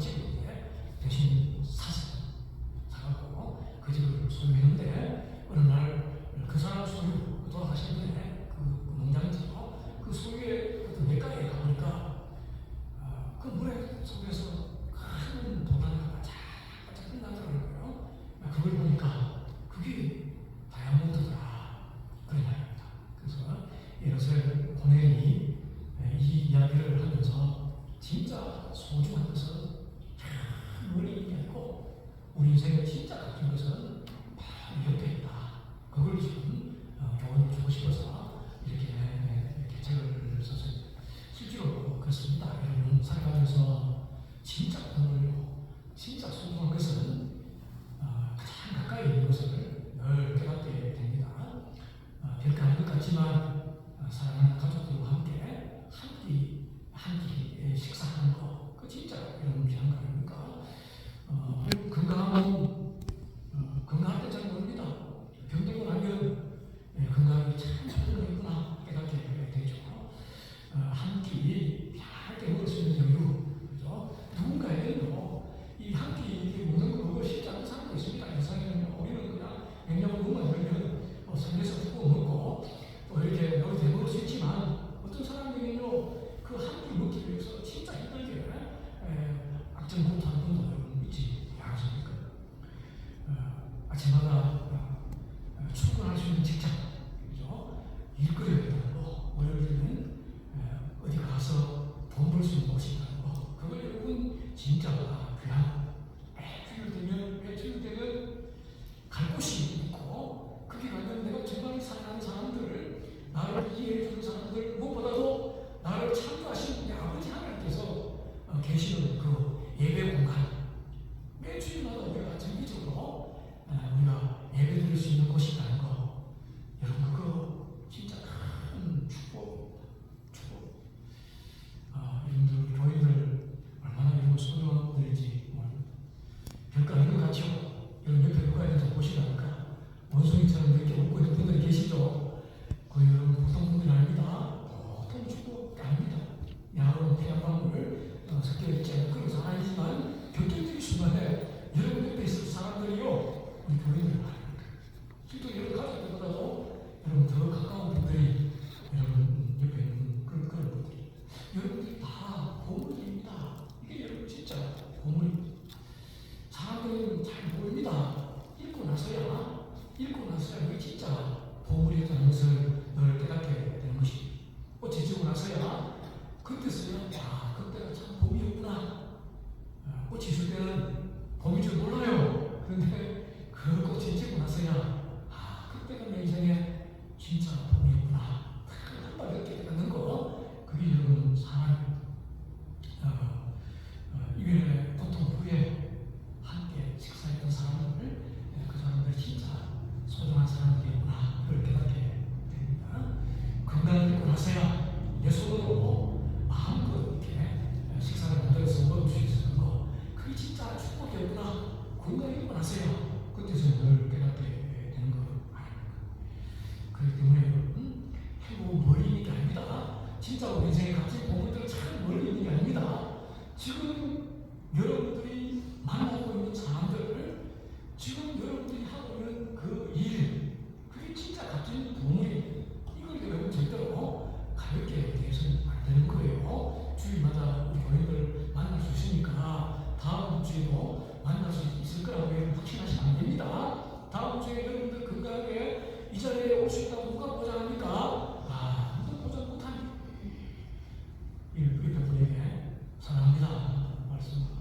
집인데 대신 사가고 그 집을 소유했는데 어느 날 그 사람 소유 돌아가신 분에 그 농장에서 그 소유의 어떤 내과에 가보니까 그 물에 속에서 큰 도단가 반짝반짝 빛나더라는 거예요. 그걸 보니까 그게 다이아몬드더라 그런 이야기입니다. 그래서 이것을 고넬이 이 이야기를 하면서 진짜 소중한 것은 멀리 있는 게 아니고 우리 인생에 진짜 가진 것은 바로 옆에 있다. 그걸 지금 교훈을 주고 싶어서 이렇게 책을 썼어요. 실제로 그렇습니다. 여러분 살아가면서 진짜 공부요, 진짜 소중한 것은 가장 가까이 있는 것을 늘 깨닫게 됩니다. 별거 아닌 것 같지만 사랑하는 가족들과 함께 한 끼 식사하는 거, 그 진짜 이런 귀한 거 아닙니까? 건강할 때 잘 모릅니다. 병들고 나면 건강이 참 소중했구나 깨닫게 되죠. 한 끼 얇게 먹을 수 있는 여유, 그죠? 누군가에게는요, 이 한 끼 먹는 거 먹을 쉽지 않은 사람도 있습니다. 세상에는 우리는 그냥 냉장고만 열면 삼겹살 뜯고 먹고 또 이렇게 여러 대 먹을 수 있지만 어떤 사람에게는요, 그 한 끼 먹기 위해서 진짜 힘들게 악정공투하는 분도 여러분 있지 않습니까? 아침마다 출근할 수 있는 직장, 그죠? 일거리가 있다는 거, 월요일에는 어디 가서 돈 벌 수 있는 곳이 있다는 거, 그걸 여러분 진짜 귀한 며칠 되면 갈 곳이 있고, 그게 가면 내가 정말 사랑하는 사람들, 나를 이해해 주는 사람들, 무엇보다도 나를 창조하신 우리 아버지 하나님께서 계시는 그 예배 공간, 매주일마다 우리가 정기적으로 우리가 예배 드릴 수 있는 곳이 있다는 거, 여러분 그거 진짜 큰 축복. 여러분들 교인들 얼마나 이런 거 소중한 분들인지 별거 아닌 것 같죠? 여러분 옆에 누가 있는지 보시라니까 원숭이처럼 이렇게 웃고 있는 분들이 계시죠? 그 여러분 보통 분들이 아닙니다. 보통 축복 아닙니다. 야외 태양광을 섞여 있지 않은 그런 사람이지만 결정적인 순간에 여러분 옆에 있을 사람들이요, 우리 교인들 아닙니까? 실제 여러분 가족들보다도 여러분 더 가까운 분들이 여러분 옆에 있는 그런 분들이, 여러분들이 다 보물입니다. 이게 여러분 진짜 보물입니다. 사람들은 잘 모릅니다. 읽고 나서야 이게 진짜 보물이었다는 것을 늘 깨닫게 되는 것입니다. 꽃이 지고 나서야 그때서야 그때가 참 봄이었구나. 꽃이 있을 때는 봄인 줄 몰라요. 그런데 그 꽃이 지고 나서야 그때가 내 인생에 진짜 봄이었구나. 한번 이렇게 깨닫는 거, 그게 여러분 사람 이별의 고통 후에 함께 식사했던 사람들, 그 사람들이 진짜 소중한 사람들이구나, 이걸 깨닫게 됩니다. 건강을 잃고 나서야 내 손으로 마음껏 이렇게 식사를 만들어서 먹을 수 있었던 거, 그게 진짜 축복이었구나. 건강을 잃고 나서야 그때서 늘 깨닫게 되는 거 아닙니까? 그렇기 때문에 여러분, 행복은 멀리 있는 게 아닙니다. 진짜 우리 인생에 갇힌 보물들은 참 멀리 있는 게 아닙니다. 지금 여러분들이 만나고 있는 사람들, 지금 여러분들이 하고 있는 그 일, 그게 진짜 값진 보물이, 이걸 여러분 절대로 가볍게 대해서는 안 되는 거예요. 주일마다 우리 교인들 만날 수 있으니까 다음 주에도 만날 수 있을 거라고 여러분 확신하시면 안 됩니다. 다음 주에 여러분들 건강하게 이 자리에 올 수 있다고 누가 보장합니까? 아무도 보장 못합니다. 우리 분에게 사랑합니다 말씀합니다.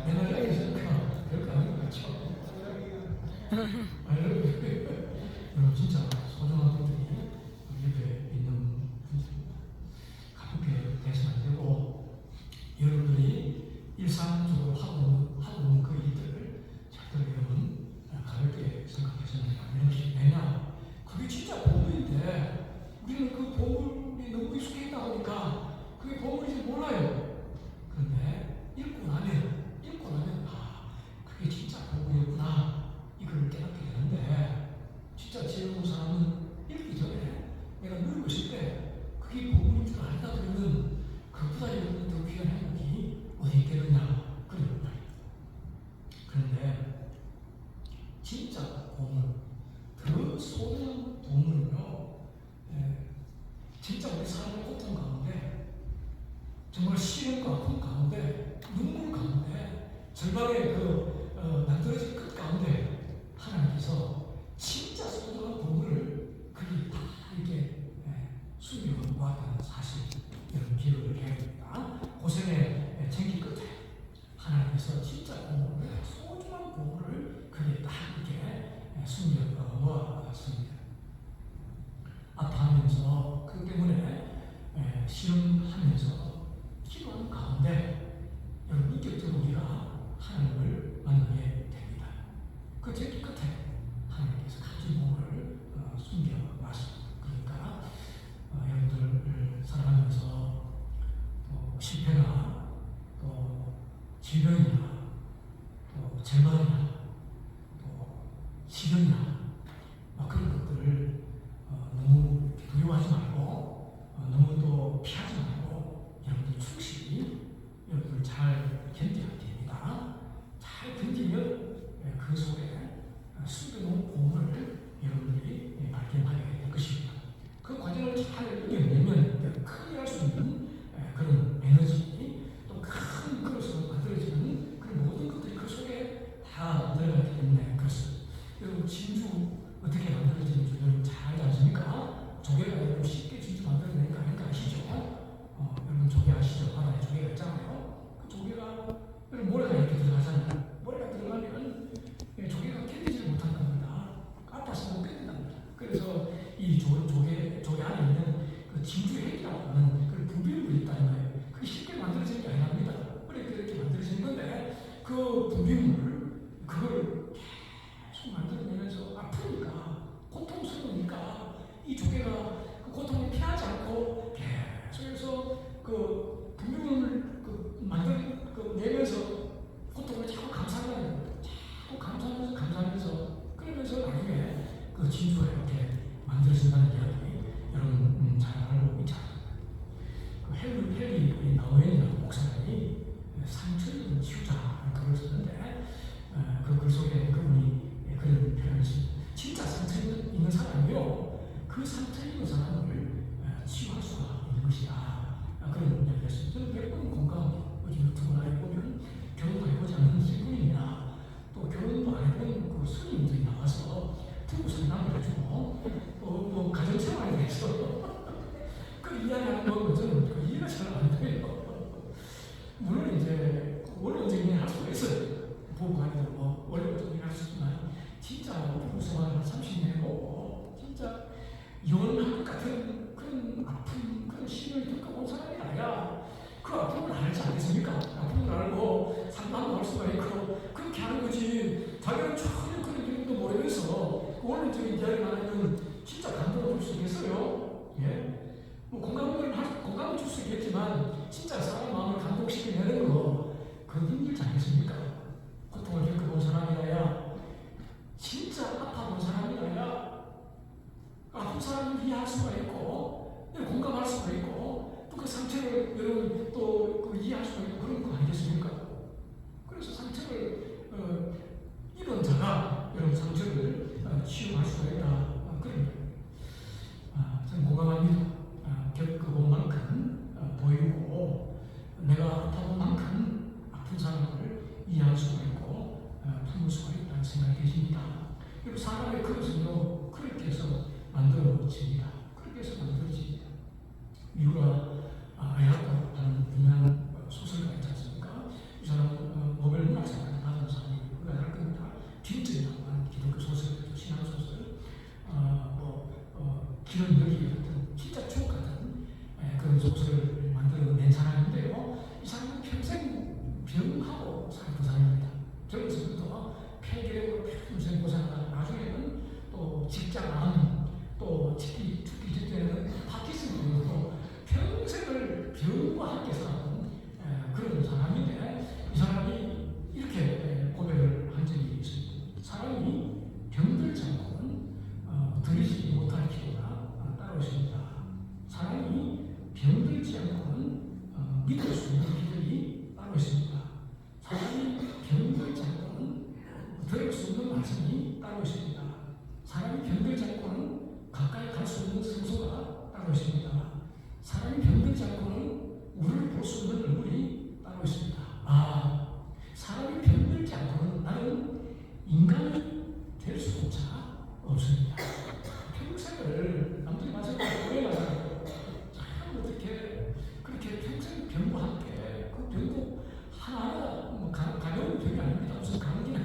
맨날 얘기하니까 별거 아닌 것 같죠? 여러분 진짜 소중한 분들이 우리 옆에 있는 분들입니다. 가볍게 대해서는 안 되고 그보다 더 귀한 행복이 어디 있겠느냐 그런 말입니다. 그런데 진짜 보물, 그 소중한 보물은요, 진짜 우리 삶의 고통 가운데, 정말 시련과 아픔 가운데, 눈물 가운데, 절망의 낭떠러진 끝 가운데 하나님께서 진짜 소중한 보물을 그리 다 이렇게 숨겨 놓았다는 사실, 여러분 기억을 해야 됩니다. 고생의 전기 끝에 하나님께서 진짜 보물을, 소중한 보물을 그리 딱 이렇게 숨겨 놓았습니다. 아파하면서 그 때문에 시험하면서 기도하는 가운데 여러분 인격적으로 우리가 하나님을 만나게 됩니다. 그 전기 끝에 하나님께서 가진 보물을 숨겨놨습니다. 그러니까 여러분들 살아가면서 또 실패나 또 질병이나 또 절망이나 또 시련이나 그런 것들을 너무 두려워하지 말고 너무 또 피하지 말고 여러분들 충실히 여러분들 잘 견뎌야 됩니다. 잘 견디면 그 속에 숨겨놓은 보물을 여러분들이 발견하게 될 것입니다. 그 과정을 잘 이겨내면 크게 할 수 있는 그런 에너지, 또 큰 그릇으로 만들어지는 그런 모든 것들이 그 속에 다 들어가기 때문에 그렇습니다. 여러분 진주 어떻게 만들어지는지 여러분 잘 아십니까? 조개가 여러분 쉽게 진주 만들어내는 거 아닌가 아시죠? 여러분 조개 아시죠? 바다에 조개가 있잖아요. 그 조개가 여러분 모래가 이렇게 들어가잖아요. 모래가 들어가면 조개가 견디지를 못한답니다. 아파서 못 견딘답니다. 그래서 이 조개 안에 있는 그 진주핵이라고 하는 그 분비물이 있다는 거예요. 그게 쉽게 만들어지는 게 아닙니다. 이렇게 만들어지는 건데 그 분비물을 그걸 계속 만들어내면서 아프니까 고통스러우니까 이 조개가 그 고통을 피하지 않고 계속해서 그 분비물을 내면서 고통을 자꾸 감싸는 거예요. 자꾸 감싸면서 그러면서 나중에 그 진주가 이렇게 만들어진다는 이야기 여러분 잘 알고 있지 않습니까? 그 헨리 나우엔이라는 목사님이 상처를 치우자 글을 썼는데 그 글 속에 그분이 그런 표현을 했습니다. 진짜 상처 있는 사람이요, 그 상처 있는 사람을 치유할 수가 있는 것이야. 그런 이야기를 했습니다. 저는 몇 번 공감합니다. 요즘 유튜브나 보면 결혼도 해보지 않는 신부님이나 또 결혼도 안 해본 그 스님들이 나와서 부부 상담을 해주고 뭐 가정생활에 대해서 그 이야기하는 거 저는 그 이해가 잘 안 돼요. 물론 이제 원래 언제 할 수가 있어요. 부부가 아니라 뭐 원래 언제 할 수 있지만 진짜 부부 생활을 한 30년 해보고 진짜 이혼할 것 같은 그런 아픈 그런 시련을 겪어본 사람이 아니라 그 아픔을 알지 않겠습니까? 아픔을 알고 상담도 할 수가 있고 그렇게 하는 거지. 자기는 전혀 그런 이름도 모르면서 그 원론적인 이야기를 하면 진짜 감동을 줄 수 있겠어요? 예? 뭐 공감을 줄 수 있겠지만 진짜 사람 마음을 감동시켜내는 거 그건 힘들지 않겠습니까? 고통을 겪어본 사람이라야 진짜 아파본 사람이라야 아픈 사람을 이해할 수가 있고 공감할 수가 있고 또 그 상처를 여러분 또 이해할 수가 있고 그런 거 아니겠습니까? 그래서 상처를 입은 자가 여러분 상처를 치유할 수가 있다. 그런 거예요. 저는 공감합니다. 겪어본 만큼 보이고 내가 아파본 만큼 아픈 사람을 이해할 수가 있고 품을 수가 있다는 생각이 계십니다. 그리고 사람의 그릇은요 그렇게 해서 만들어집니다. 그렇게 해서 만들어집니다. 미우라 아야토라는 유명한 소설가 있지 않습니까? 이 사람은 노벨 문학상을 받은 사람이고 그가 알 겁니다. 뒷전이라고 하는 기독교 소설, 신앙 소설, 기런 여기 같은 진짜 추억 같은 그런 소설을 만들어낸 사람인데요. 이 사람은 평생 병하고 살던 사람입니다. 젊었을 폐결핵으로 평생 고생하다가 나중에는 또 직장암, 또 죽기 직전에는 파킨슨병으로 평생 않고는 나는 인간이 될 수조차 없습니다. 평생을 남들이 마찬가지로 오래 가잖아요. 참 어떻게 그렇게 평생 병과 함께 그 병도 하나하나 뭐 가벼운 병이 아닙니다. 무슨 감기나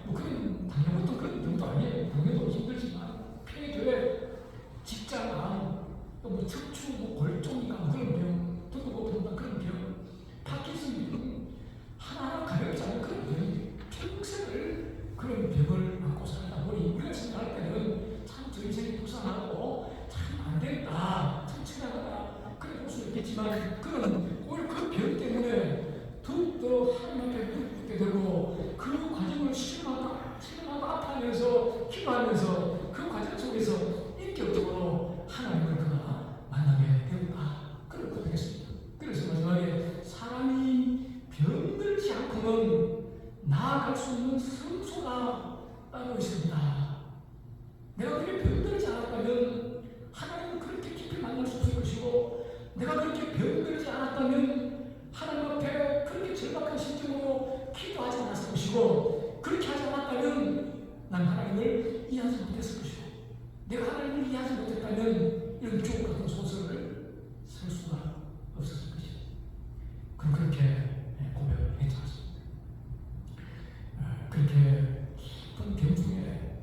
뭐 그런 당연 어떤 그런 병도 아니에요. 당연도 힘들지만 폐뇌, 직장암, 또 뭐 척추, 뭐 골종이나 뭐 그런 병, 등고동반 그런 병, 파킨슨 병 하나하나 가볍지 않은 그런 병이 평생을 그런 병을 안고 살다 보니 우리가 생각할 때는 참 저 인생이 불쌍하고 참 안 되겠다, 참 체하다 그래 볼 수 있겠지만 그는 오히려 그 병 때문에 더욱더 하나님 앞에 묻게 되고 그 과정을 실험하고 아파하면서 기도하면서 그 과정 속에서 인격적으로 하나님을 그가 만나게 되었다. 그럴 것 되겠습니다. 그래서 마지막에 사람이 병들지 않고는 나아갈 수 있는 성소가 따로 있습니다. 내가 그렇게 병들지 않았다면 하나님을 그렇게 깊이 만날 수 없을 것이고 내가 그렇게 병들지 않았다면 하나님 앞에 그렇게 절박한 심정으로 기도하지 않았을 것이고 그렇게 하지 않았다면 난 하나님을 이해하지 못했을 것이고 내가 하나님을 이해하지 못했다면 이런 주옥 같은 소설을 쓸 수가 없었을 것이다. 그럼 그렇게 고백을 했지 않습니까? 그렇게 깊은 병 중에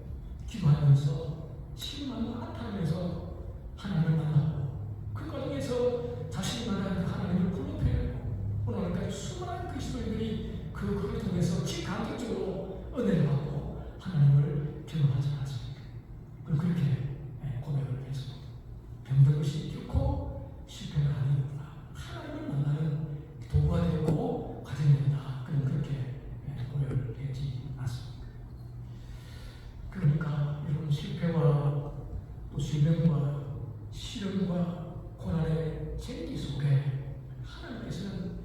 기도하면서 실망을 아파하면서 하나님을 만나고 그 과정에서 자신이 만나는 하나님을 불러펴내고 오늘까지 수많은 그리스도인들이 그걸 통해서 직감격적으로 은혜를 받고 하나님을 경험하지 않았습니까? 그럼 그렇게 고백을 했습니다. 병든 것이 결코 실패가 아니구나. 하나님을 만나는 도구가 되고 과정이 된다. 그럼 그렇게 고백을 했지 않습니까? 그러니까 이런 실패와 또 질병과 시련과 고난의 생기 속에 하나님께서는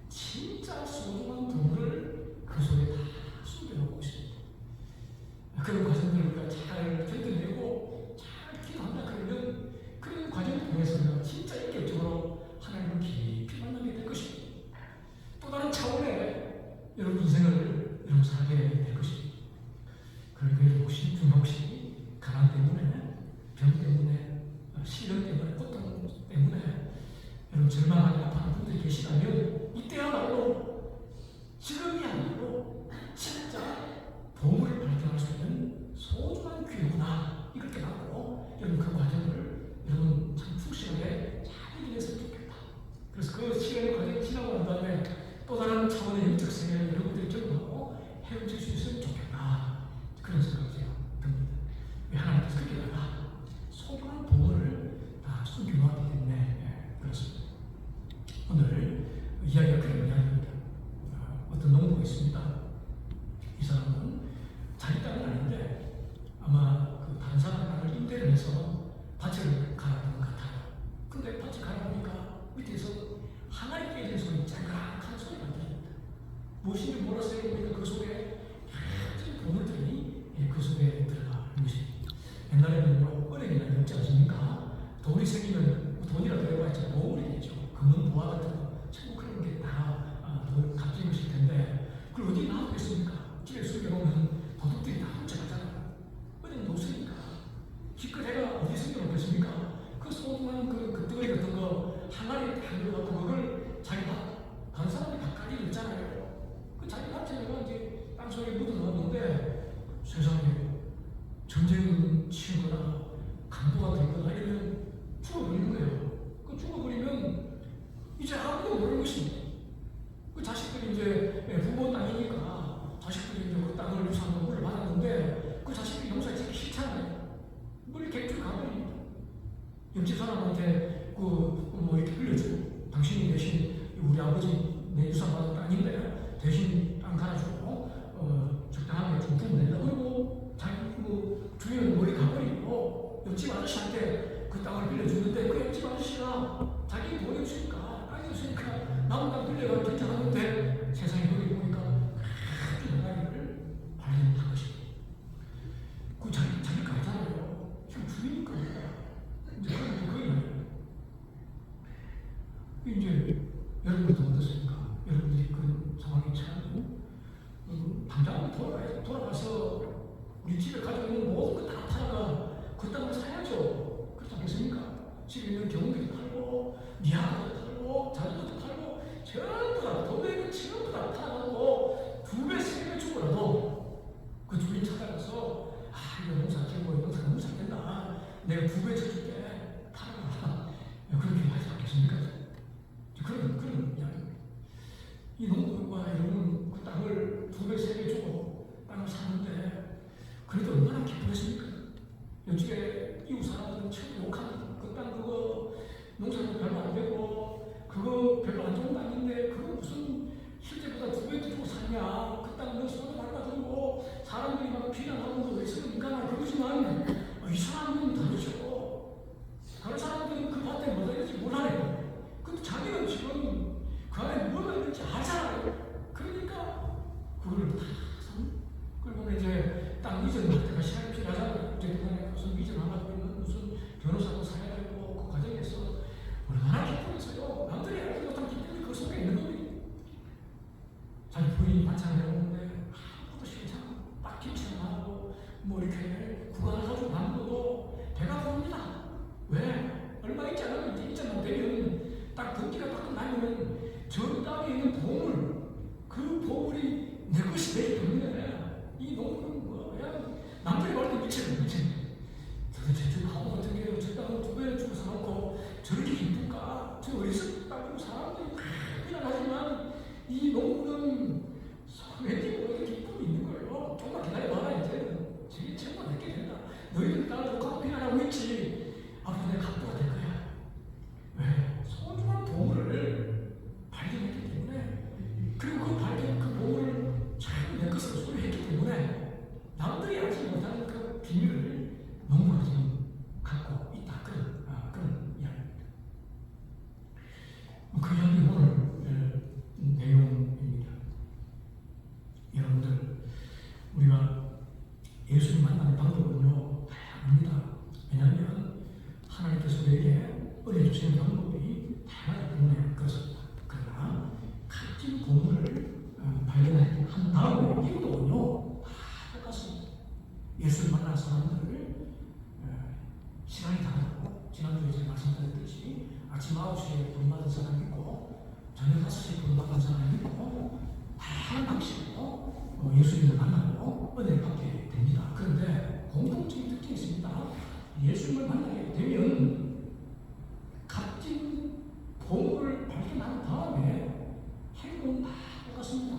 진짜 소중한 부분을 그 속에 다 숨겨놓고 있습니다. 그런 과정들을 우리가 잘 견뎌내고 잘 기도한다 그러면 그런 과정을 통해서는 진짜 인격적으로 하나님을 깊이 만나게 될 것입니다. 또 다른 차원의 여러분 인생을 여러분 살게 될 것입니다. 그러니까 혹시 가난 때문에 병 때문에 시련 때문에 고통 때문에 여러분 절망하고 아파하는 분들이 계시다면 이때야말로 지금이 아니고 진짜 보물을 발견할 수 있는 소중한 기회구나 이걸 깨닫고 여러분 그 과정을 여러분 참 푹신하게 잘 이겨냈으면 좋겠다. 그래서 그 시간의 과정이 지나고 난 다음에 또 다른 차원의 영적 세계를 여러분들이 경험하고 헤엄칠 수 있으면 좋겠다. 그런 생각이 듭니다. 왜 하나님께서 그렇게 내가 소중한 보물을 다 숨겨놓았기 때문에 그렇습니다. 오늘 이야기가 그런 이야기입니다. 어떤 농부가 있습니다. 이 사람은 자기 땅은 아닌데 아마 그 다른 사람 땅을 임대를 해서 밭을 갈아본 것 같아요. 근데 밭을 갈아보니까 밑에서 항아리 깨진 소리, 짱그락한 소리가 들립니다. 무엇인지 몰랐어요. 그러니까 그 속에 아주 보물들이 그 속에 들어가 있는 것입니다. 옛날에는요, 은행이나 없지 않습니까? 돈이 생기면 돈이라도 해봐야지 보물이 되죠. 금은 보화 같은 거, 전부 그런 게 다 돈 값진 것일 텐데 그걸 어디 나오겠습니까? 집에 숨겨놓으면 도둑들이 다 훔쳐가잖아요. 은행도 없으니까 기껏해가 어디 숨겨놓겠습니까? 그 소중한 그 덩어리 같은 거 항아리에 다 들어가고 그걸 자기 밥, 다른 사람이 다 깔리고 있잖아요. 그 자기 밭에다가 이제 땅속에 묻어놓았는데 세상에 전쟁 치거나 강도가 되거나 이러면 죽어버리는 거예요. 그 죽어버리면 이제 아무도 모르는 것입니다. 그 자식들이 이제 부모 땅이니까 자식들이 이제 그 땅을 유산으로 물려받았는데 그 자식들이 농사에 지기 싫잖아요. 물이 객줄 가버립니다. 옆집 사람한테 뭐 이렇게 빌려주고 당신이 대신 우리 아버지 내 유산 받은 땅인데 대신 땅 갈아주고 적당하게 좀 부으면 된다. 그리고 자기 뭐 주인은 머리 가버리고 옆집 아저씨한테 그 땅을 빌려주는데 그 옆집 아저씨가 자기 돈이 없으니까 땅이 없으니까 남은 땅 빌려가 괜찮았는데 세상에 여기 보니까 아주 나라를 발견한 것입니다. 그 자기가 알잖아요. 지금 주인이니까 이제 이제 여러분도 어떻습니까? 여러분들이 그런 상황에 처하고 당장 돌아가서 우리 집에 가지고 있는 모든 거 다 팔아가 그 땅을 사야죠. 그렇지 않겠습니까? 집에 있는 경운기도 팔고 미아도 팔고 자전거도 팔고 전부 다 돈내는 전부 다 팔아가지고 2배, 3배 주고라도 그 주인 찾아가서 이거 농사 짓고 농사 너무 잘 된다. 내가 2배 쳐줄게. 팔아라. 그렇게 하지 않겠습니까? 그런 이야기입니다. 이 농부와 이런 그 땅을 2배, 3배 주고 땅을 사는데 그래도 얼마나 기쁘겠습니까? 요즘에 이웃 사람들은 처음 욕하는 그 땅 그거 농사도 별로 안 되고 그거 별로 안 좋은 땅인데 그거 무슨 실제보다 2배 주고 사냐? 그 땅 너 손을 밟아주고 사람들이 막 비난하면서 왜 쓰니까 그러지만 이 사람들은 다르죠. 다른 사람들은 그 밭에 뭐가 있는지 몰라요. 근데 자기는 지금 그 안에 뭐가 있는지 알잖아요. 그러니까 그걸 다 그리고 이제 땅 이전할 때가 시간이 필요하잖아요. 이제 그간에 무슨 이전하려고 있는 무슨 변호사도 사야 되고 그 과정에서 얼마나 기쁘겠어요. 남들이 알지 못한 기쁨이 그 속에 있는 겁니다. 자기 부인이 반찬을 해오는데 아무것도 싫잖아. 딱 김치를 하고 뭐 이렇게 구간을 가지고 남겨도 배가 부릅니다. 왜? 얼마 있지 않으면 이제 있잖아. 되면 딱 등기가 딱 나면 저 땅에 있는 보물 그 보물이 내 것이 되기 때문에 이 농부는 뭐 그냥 남들이 말할 때 미치는 도대체 저 바보 같은 게 저 땅을 2배 주고 사놓고 저렇게 기쁠까? 저 어디서 땅을 사람들이 비난하지만 이 농부는 왠지 모르게 기쁨이 있는 거예요. 조금만 기다려봐라. 이제 저게 정말 내게 된다. 너희들 땅을 욕하고 비난하고 있지. 앞으로 내가 갑부가 될 거야. 왜? 소중한 보물을 발견했기 때문에 그리고 그 발견 그 보물을 잘 내 것으로 소유했기 때문에 남들이 알지 못하는 그 비밀을 농부가 지금 갖고 있다. 그런 이야기입니다. 그 이야기 오늘 내용입니다. 여러분들 우리가 예수를 만나는 방법은요 다양합니다. 왜냐하면 하나님께서 우리에게 은혜 주시는 방법이 다양하기 때문에 그렇습니다. 그러나 값진 보물을 발견한 다음에 이유도는요 다 똑같습니다. 예수를 만난 사람들을 시간이 다르고 지난주에 제가 말씀드렸듯이 아침 9시에 부름받은 사람이 있고 저녁 5시에 부름받은 사람이 있고 다양한 방식으로 예수님을 만나고 은혜를 받게 됩니다. 그런데 공통적인 특징이 있습니다. 예수님을 만나게 되면 값진 보물을 발견한 다음에 행동은 다 똑같습니다.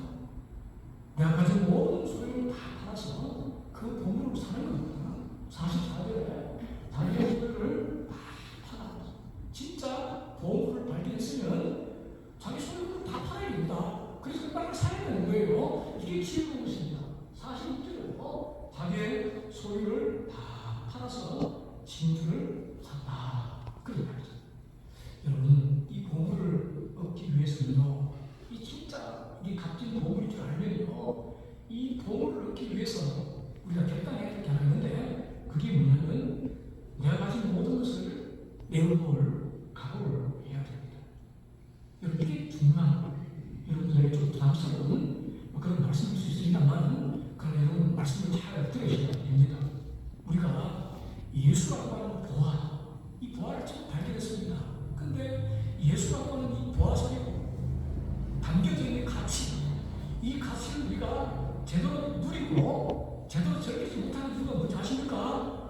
내가 가진 모든 소유를 다 팔아서 그 보물을 사는 겁니다. 44절에 자기의 소유를 다 팔아. 진짜 보물을 발견했으면 자기 소유를 다 팔아야 됩니다. 그래서 그 땅을 사야 되는 거예요. 이게 지혜로운 것입니다. 46절에도 자기의 소유를 다 팔아서 진주를 샀다. 그런 말이죠. 여러분, 이 보물을 얻기 위해서는요, 이 진짜 이 값진 보물인 줄 알면요, 이 보물을 얻기 위해서 우리가 결단해야 될 게 하나 있는데, 그게 뭐냐면, 내가 가진 모든 것을 내어놓을 각오를 해야 됩니다. 여러분, 이게 중요한 거예요. 여러분들에게 좀 부담스러운 그런 말씀일 수 있습니다만, 그런 여러분 말씀을 잘 들으셔야 됩니다. 우리가 예수라고 하는 보화, 이 보화를 처음 발견했습니다. 근데 예수라고 하는 이 보화 속에 담겨져 있는 가치, 이 가치를 우리가 제대로 누리고 제대로 즐기지 못하는 이유가 뭔지 아십니까?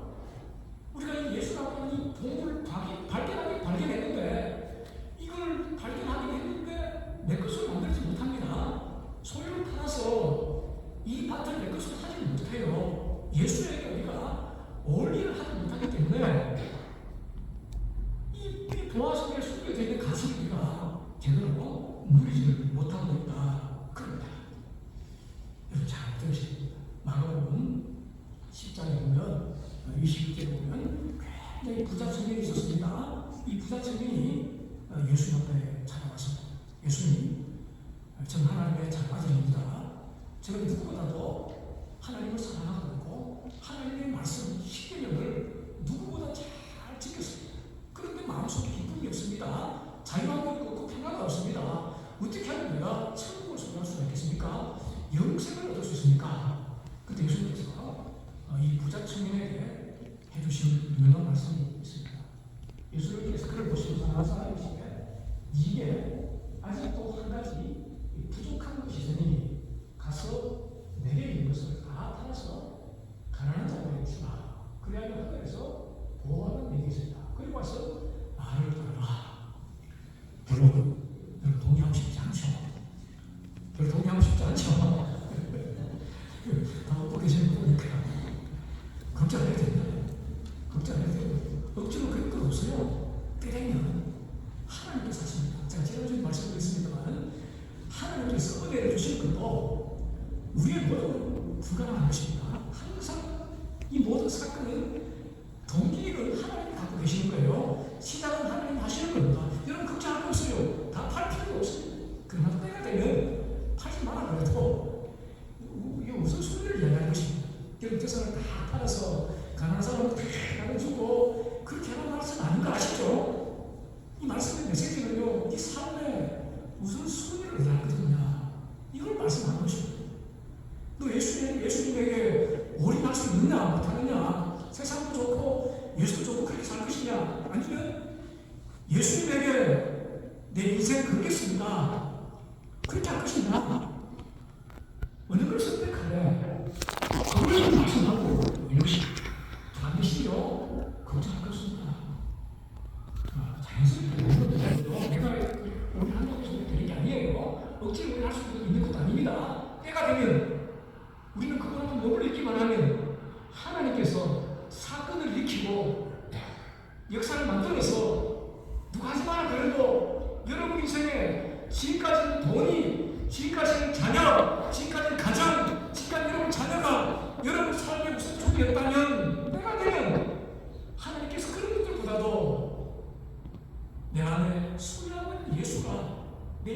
우리가 이 예수라고 하는 이 보물을 발견했는데 이걸 발견하긴 했는데 내 것으로 만들지 못합니다. 소유를 팔아서 이 밭을 내 것으로 하지 못해요. 예수에게 우리가 올리를 하지 못하기 때문에 이 보화 속에 숨겨져 있는 가치를 우리가 제대로 누리지 못하고 있다. 그럽니다. 여러분 잘 들으셔야 됩니다. 마가복음 10장에 보면 21절에 보면 굉장히 부자 청년이 있었습니다. 이 부자 청년이 예수님 앞에 찾아왔습니다. 예수님, 저는 하나님의 자녀입니다. 저는 누구보다도 하나님을 사랑하고 있고 하나님의 말씀 10계명을 누구보다 잘 지켰습니다. 그런데 마음속에 기쁨이 없습니다. 자유함도 없고 평화가 없습니다. 어떻게 하면 내가 천국을 소유할 수가 있겠습니까? 영생을 얻을 수 있습니까? 그때 예수님께서 이 부자 청년에게 해주신 유명한 말씀이 있습니다. 예수님께서 그를 보시면서 나사로에게 이게 아직도 한 가지 부족한 것이 있으니 가서 내게 있는 것을 다 팔아서 가난한 자들에게 주라. 그리하면 하늘에서 보호하는 내게 있습니다. 그리고 와서 나를 따르라. 여러분 동의하고 싶지 않죠? 별로 동의하고 싶지 않죠? 다 먹고 계시는 거 보니까 걱정해야 된다. 걱정해야 돼요. 억지로 그럴 건 없어요. 때 되면 하나님께서 하십니다. 제가 지난주에 말씀드렸습니다만 하나님께서 은혜를 주신 것도 우리의 모든 불가능한 것입니다. 항상 이 모든 사건은 동기를 하나님이 갖고 계시는 거예요. 시작은 하나님 하시는 겁니다. 여러분 걱정할 거 없어요. 다 팔 필요도 없어요. 그러나 때가 되면 팔지 마라 그래도 이게 무슨 소리를 이야기하는 것입니다. 여러분 재산을 다 팔아서 가난한 사람을 다 나눠주고 그렇게 하는 말씀 아닌 거 아시죠? 이 말씀의 메시지는요, 이 삶에 무슨 소리를 이야기하거든요. 이걸 말씀하는 것입니다. 너 예수님에게 올인할 수 있느냐 못하느냐, 세상도 좋고 예수도 좋고 그렇게 살 것이냐, 아니면 예수님에게 내 인생 걸겠습니다. 그렇게 할 것이냐, 어느 걸 선택할래? 그걸 말씀하고 이것이 반드시요 걱정할 것입니다. 자연스럽게 내가 우리 한국에서 되는 게 아니에요. 억지로 우리 할 수 있는 것도 아닙니다. 때가 되면 우리는 그거는 몸을 읽기만 하면 하나님께서 사건을 일으키고 역사를 만들어서 누가 하지 마라 그래도 여러분 인생에 지금까지는 돈이, 지금까지는 자녀, 지금까지는 가정, 지금까지 여러분 자녀가 여러분 삶에 무슨 족이었다면 때가 되면 하나님께서 그런 것들보다도 내 안에 소유하는 예수가 내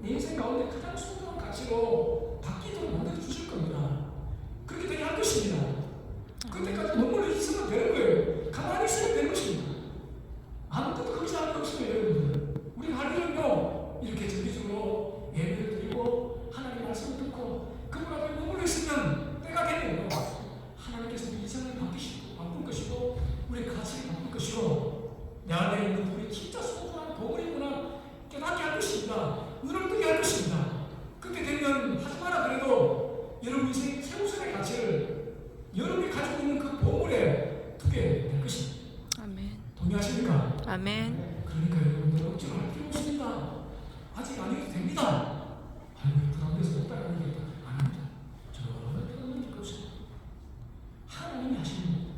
인생 가운데 가장 소중한 가치로 바뀌도록 만들어 주실 겁니다. 그렇게 되게 할 것입니다. 그때까지 눈물을 있으면 되는 거예요. 가만히 있으면 되는 것입니다. 아무것도 걱정할 거 없어요, 여러분들. 우리 하루는요, 이렇게 정기적으로 예배를 드리고 하나님 말씀을 듣고 그분 앞에 눈물을 있으면 때가 되네요. 하나님께서 우리 인생을 바꿀 것이고 우리의 가치를 바꿀 것이고 내 안에 있는 우리 진짜 소중한 보물이구나 깨닫게 할 것입니다. 눈을 뜨게 할 것입니다. 그렇게 되면 하지 마라 그래도 여러분 인생의 최우선의 가치를 여러분이 가지고 있는 그 보물에 두게 될 것입니다. 아멘. 동의하십니까? 아멘. 그러니까 여러분들 억지로 할 필요 없습니다. 아직 안 해도 됩니다. 아이고 부담돼서 못 따라가는 게 안 합니다. 저는 그런 게 없습니다. 하나님이 하시는 겁니다.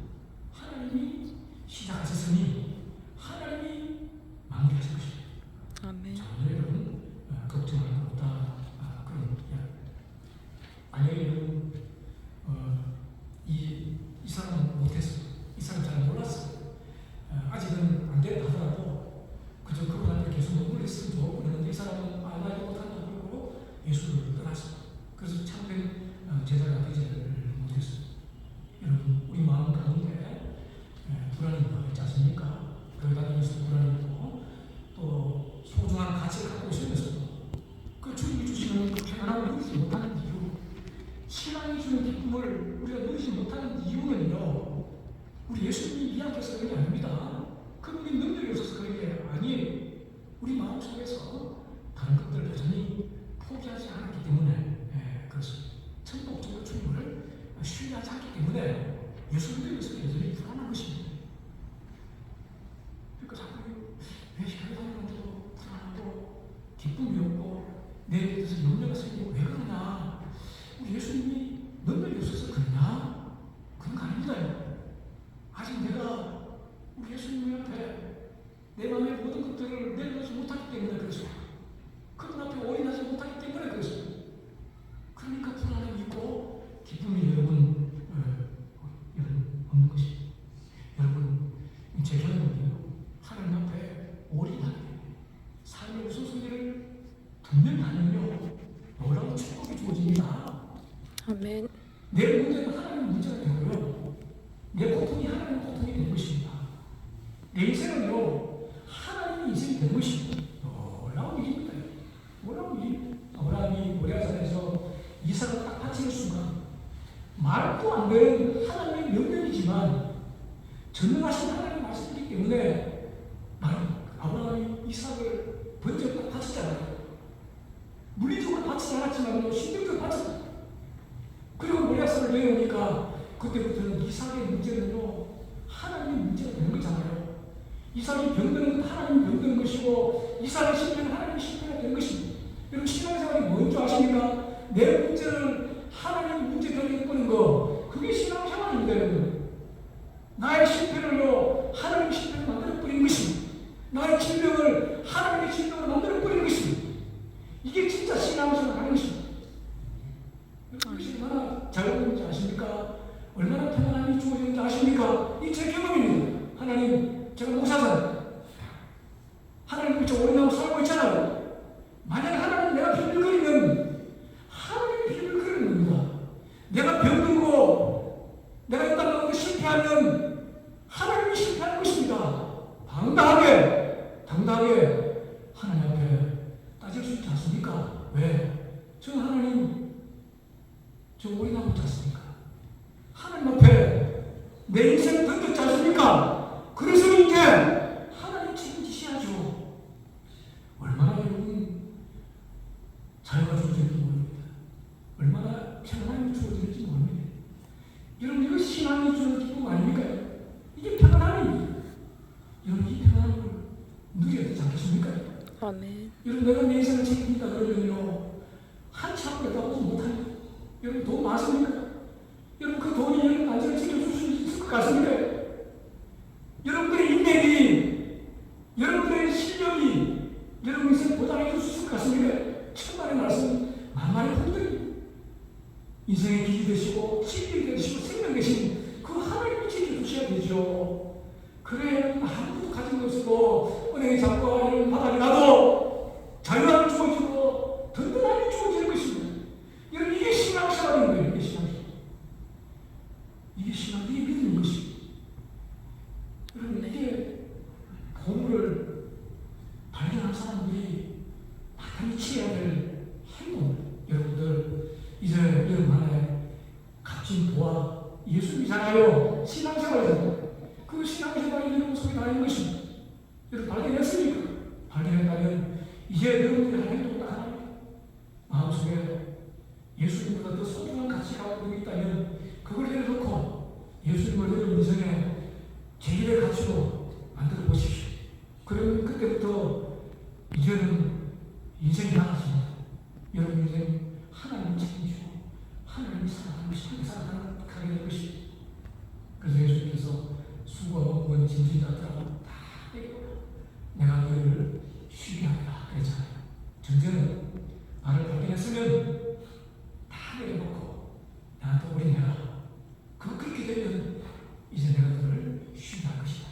하나님이 시작하셨으니 하나님이 마무리하실 것입니다. 아멘. 저는 여러분 걱정할 거 없다. 그런 이야기. 만약에 여러분 이 사람은 못했어. 이 사람 잘 몰랐어. 아직은 안 된다 하더라도 그저 그분 앞에 계속 눈물을 있으면 좋고 그러는데 이 사람은 나 이거 못한다 그러고 예수를 떠났어. 그래서 참된 제자가 되지를 못했어. 여러분 우리 마음 가운데 불안이 있지 않습니까? 교회 다니면서 불안이 있고 또 소중한 가치를 갖고 있으면서도 그 주님이 주시는 그 평안함을 누리지 못하는 이유, 신앙이 주는 기쁨을 우리가 누리지 못하는 이유는요, 우리 예수님이 미약해서 그런 게 아닙니다. 그분이 능력이 없어서 그런 게 아니에요. 우리 마음속에서 다른 것들을 여전히 포기하지 않았기 때문에 그렇습니다. 천국적인 주님을 신뢰하지 않기 때문에 예수님께서 여전히 불안한 것입니다. 그러니까 자꾸 왜 교회 다니는데도 불안하고 기쁨이 없고 내 대해서 염려가 생기고 왜 그러냐? 우리 예수님이 능력이 없어서 그러냐? 그런 거 아닙니다. 아직 내가 우리 예수님 앞에 내 마음의 모든 것들을 내려놓지 못하기 때문에 그렇습니다. 그분 앞에 올인하지 못하기 때문에 그렇습니다. 그러니까 불안함이 있고 기쁨이 여러분 없는 것입니다. 여러분 제 경험은요, 하나님 앞에 올인하게 삶의 우선순위를 분명하면요 놀라운 축복이 주어집니다. 아멘. 내 문제는 하나님 문제가 되고요, 내 고통이 하나님 고통이 된 것입니다. 내 인생은요 하나님의 인생이 된 것입니다. 놀라운 일입니다. 놀라운 일. 아브라함이 모리아산에서 이삭 물리적으로 받치지 않았지만 심리적으로 받쳤다. 그리고 몰약서를 내려오니까 그때부터는 이삭의 문제는요 하나님의 문제가 되는 거잖아요. 이삭이 병드는 건 하나님이 병드는 것이고 이삭의 실패는 하나님의 실패가 되는 것입니다. 여러분 신앙생활이 뭔지 아십니까? 내 문제를 하나님 문제 되게 끄는 거 그게 신앙생활입니다. 여러분 나의 실패를요 하나님의 실패를 만들어버리는 것입니다. 나의 질병을 하나님의 질병을 만들어버리는 것입니다. 이게 진짜 신앙생활 하는 것입니다. 그것이 얼마나 자유로운지 아십니까? 얼마나 평안함이 주어지는지 아십니까? 이 제 경험입니다. 하나님, 제가 목사잖아요. 하나님 저 오래 나고 살고 있잖아요. 만약에 하나님 내가 비밀거리면 하나님 비밀거리는 겁니다. 내가 병들고 내가 이 땅에 오고 실패하면 하나님이 실패할 것입니다. 당당하게 하나님 앞에 따질 수 있지 않습니까? 왜? 저는 하나님 저 오래 나고 있지 않습니까? 하나님 앞에 내 인생 던졌지 않습니까? 그래서 이제 하나님 책임지셔야죠. 얼마나 여러분 자유가 주어질지 모릅니다. 얼마나 평안함이 주어질지 모릅니다. 여러분 이거 신앙이 주는 기쁨 아닙니까? 이게 평안함입니다. 여러분 이 평안함을 누려야 되지 않겠습니까? 아멘. 여러분 내가 내 인생을 책임진다 그러면요 한참을 내다보지 못합니다. 여러분 돈 많습니까? 여러분 그 돈이 여러분 안전을 지켜줄 수 있을 것 같습니까? 여러분들의 인맥이 여러분들의 실력이 여러분 인생 보장해 줄 수 있을 것 같습니까? 천만의 말씀 만만의 분들이 인생의 길이 되시고 진리 되시고 생명 되신 그 하나님을 지켜주셔야 되죠. 그래 아무것도 가진 것으로 은행의 잡과 이런 바닥에 놔도 자유함이 주어지고 든든함이 주어지는 것입니다. 여러분 이게 신앙생활인 거예요. 이게 신앙생활. 이게 신앙, 이게 믿는 것입니다. 여러분 이게 보물을 발견한 사람들이 마땅히 취해야 될 행동. 여러분들 이제 여러분 안에 값진 보아 예수님이잖아요. 신앙생활이잖아요. 그 신앙생활이 여러분 속에 다 있는 것입니다. 여러분 발견했습니까? 발견했다면 이제 여러분들이 할 행동은 딱 하나입니다. 마음속에 예수님보다 더 소중한 가치가 갖고 있다면 그걸 내려놓고 예수님을 여러분 인생의 제1의 가치로 만들어 보십시오. 그러면 그때부터 이제는 인생이 달라집니다. 여러분 인생 하나님 책임지고 하나님이 살아가는 것이 함께 살아가게 될 것입니다. 그래서 예수님께서 수고하고 무거운 짐진 자들하고 다 내려오라. 내가 너희를 쉬게 하리라 그랬잖아요. 전제는 나를 발견했으면 다 내려놓고 나한테 올인해라. 그렇게 되면 이제 내가 너를 쉬게 할 것이다.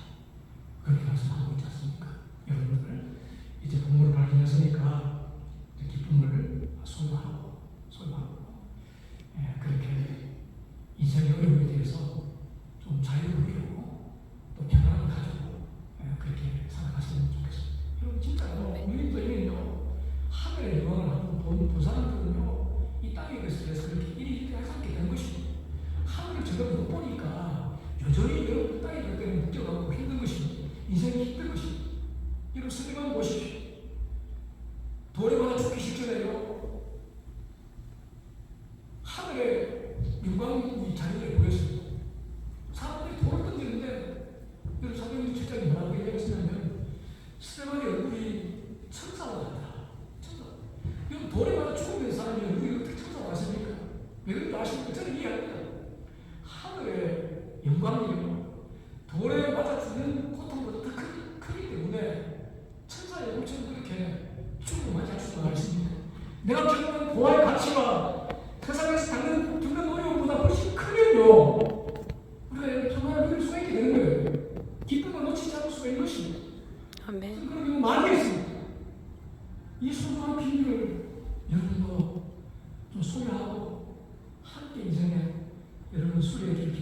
그렇게 말씀하고 있지 않습니까? 여러분들 이제 본문을 발견했으니까 기쁨을 소유하고 그렇게 인생의 어려움에 대해서 좀 자유를 누리고 또 평안을 가지고 그렇게 살아갔으면 좋겠습니다. 여러분 진짜로 우리도 하늘의 영광을 한번 본 사람들은요 이 땅에 대해서 그렇게 일이 하게 된 것입니다. 하늘을 제대로 못 보니까 여전히 여러분 이 땅에 될 때는 느껴가고 힘든 것입니다. 인생이 힘든 것입니다. 여러분 스테반 보십시오. 돌에 맞아 죽기 직전에요 하늘의 영광이 자기에게 보였습니다. 사람들이 돌을 던지는데 여러분 사도행전 7장에 뭐라고 얘기했냐면 스테반의 얼굴이 천사와 같다. 천사. 여러분 돌에 맞아 죽으면 사람이 얼굴이 어떻게 천사가 왔습니까? 왜 그런지 아십니까? 저는 이해합니다. 하늘의 영광이요 돌에 맞아 죽는 고통보다 더 크기 때문에 천사의 얼굴처럼 그렇게 죽음을 맞이할 수가 있습니다. 내가 경험한 보아의 가치가 세상에서 죽는 어려움보다 훨씬 크면요 우리가 평안을 누릴 수가 있게 되는 거예요. 기쁨을 놓치지 않을 수가 있는 것입니다. 아멘. 그럼 이거 많이 있습니다. 이 소중한 비밀을 여러분도 좀 소유하고 함께 인생에 여러분 수리해 줄